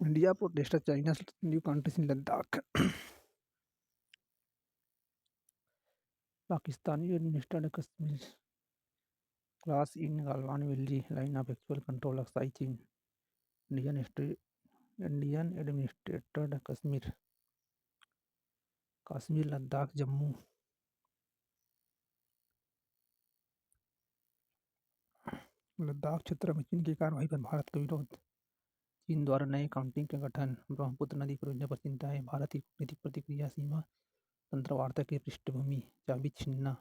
India protested China's new countries in Ladakh. Pakistani administered Kashmir class in Galwan Valley line of actual control of Siachen. Indian administered Kashmir, Ladakh, Jammu. Ladakh क्षेत्र में चीन की कार्रवाई पर भारत का विरोध। चीन द्वारा नए काउंटिंग का गठन। ब्रह्मपुत्र नदी परियोजना पर चिंताएं। भारत की कूटनीतिक प्रतिक्रिया। सीमा तंत्र वार्ता की पृष्ठभूमि। चाबी छीनना।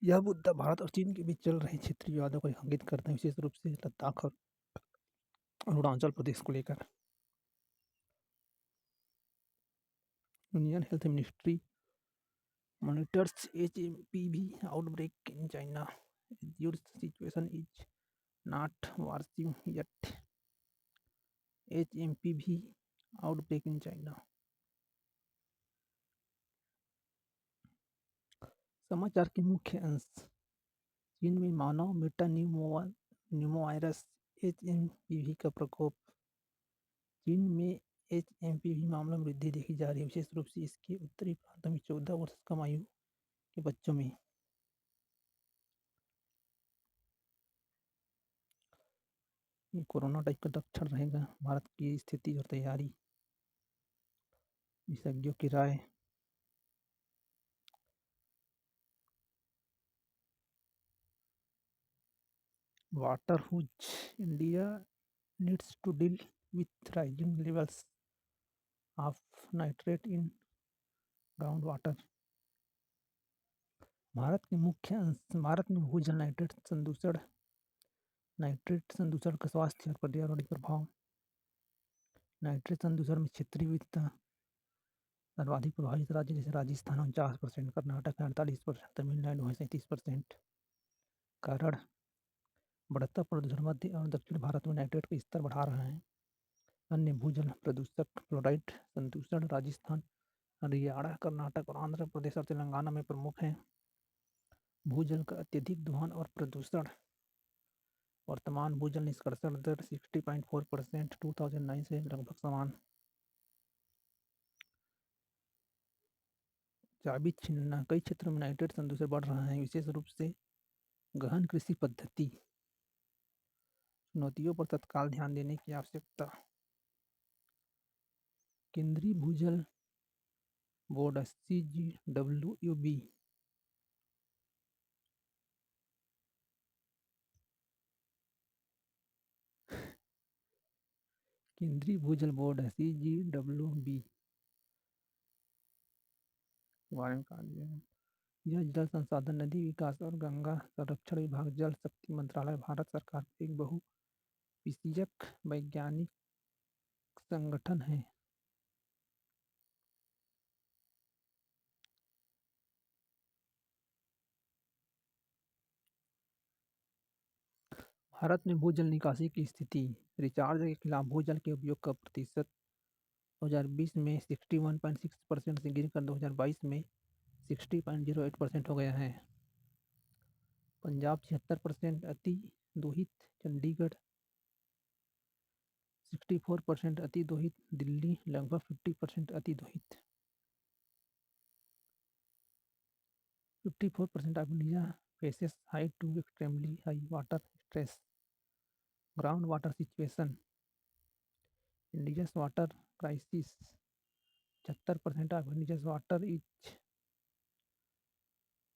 यह मुद्दा भारत और चीन के बीच चल रहे क्षेत्रीय विवादों को इंगित करते हैं, विशेष रूप से लद्दाख और अरुणाचल प्रदेश को लेकर। Indian health ministry monitors HMPV outbreak in China. Your situation is not worsening yet. HMPV outbreak in China. समाचार के मुख्य अंश। चीन में मानव मेटान्यूमोवायरस HMPV का प्रकोप। चीन में HMPV मामलों में वृद्धि देखी जा रही है, विशेष रूप से इसके उत्तरी प्रांतों में 14 वर्ष कम आयु के बच्चों में। ये कोरोना टाइप का लक्षण रहेगा। भारत की स्थिति और तैयारी। विशेषज्ञों की राय। वाटर हुज। India needs to deal with rising levels of nitrate in groundwater. Bharat के मुख्य अंश। भारत में भूजल नाइट्रेट संदूषण का स्वास्थ्य और पर्यावरणीय प्रभाव। नाइट्रेट संदूषण में क्षेत्रीय विविधता। सर्वाधिक प्रभावित राज्य जैसे राजस्थान 49%, कर्नाटक 48%, तमिलनाडु 37%। कारण बढ़ता प्रदूषण मध्य और दक्षिण भारत में नाइट्रेट का स्तर बढ़ा रहा है। अन्य भूजल प्रदूषक फ्लोराइड संदूषण राजस्थान, हरियाणा, कर्नाटक और आंध्र प्रदेश और तेलंगाना में प्रमुख हैं। भूजल का अत्यधिक दोहन और प्रदूषण। वर्तमान भूजल निष्कर्षण दर 60.4% 2009 से लगभग समान। चाबी छीनना। कई क्षेत्रों में नाइट्रेट संदूषण बढ़ रहा है, विशेष रूप से गहन कृषि पद्धति। चुनौतियों पर तत्काल ध्यान देने की आवश्यकता। केंद्रीय भूजल बोर्ड CGWB केंद्रीय भूजल बोर्ड CGWB के बारे में कहा गया है। यह जल संसाधन, नदी विकास और गंगा संरक्षण विभाग, जल शक्ति मंत्रालय, भारत सरकार का एक बहुविषयक वैज्ञानिक संगठन है। भारत में भूजल निकासी की स्थिति। रिचार्ज के खिलाफ भूजल के उपयोग का प्रतिशत 2020 में 61.6% से गिरकर 2022 में 60.08% हो गया है। पंजाब 76% अति दोहित, चंडीगढ़ 64% अति दोहित, दिल्ली लगभग 50% अति दोहित। 54% of India faces high to extremely high water stress. Groundwater situation. India's water crisis. 76% of India's water is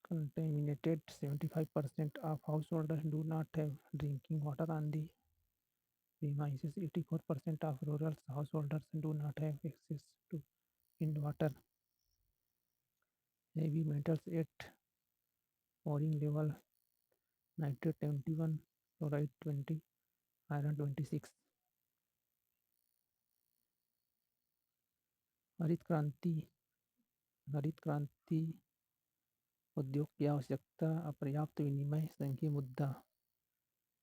contaminated. 75% of householders do not have drinking water on the premises. 84% of rural householders do not have access to clean water. Heavy metals at pouring level. Nitrate 71, chloride 20, iron 26. हरित क्रांति उद्योग की आवश्यकता। अपर्याप्त विनिमय संघीय मुद्दा।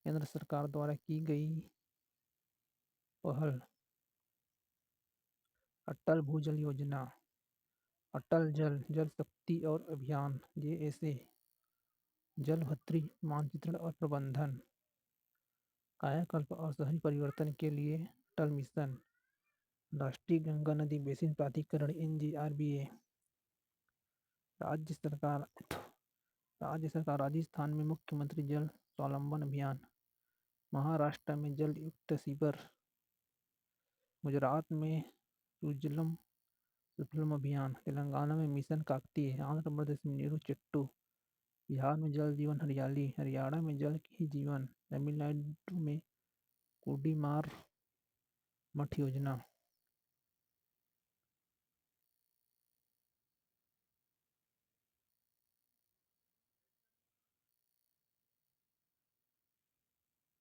केंद्र सरकार द्वारा की गई पहल। अटल भूजल योजना, अटल जल शक्ति और अभियान JSA, जलभत्री मानचित्रण और प्रबंधन, कायाकल्प और शहरी परिवर्तन के लिए अटल मिशन, राष्ट्रीय गंगा नदी बेसिन प्राधिकरण NGRBA। राज्य सरकार राजस्थान में मुख्यमंत्री जल स्वावलंबन अभियान, महाराष्ट्र में जल युक्त शिविर, गुजरात में सुजलम सुफलम अभियान, तेलंगाना में मिशन काकतीय, आंध्र प्रदेश में नीरू चिट्टू, बिहार में जल जीवन हरियाली, हरियाणा में जल ही जीवन, तमिलनाडु में कुडीमार मठ योजना।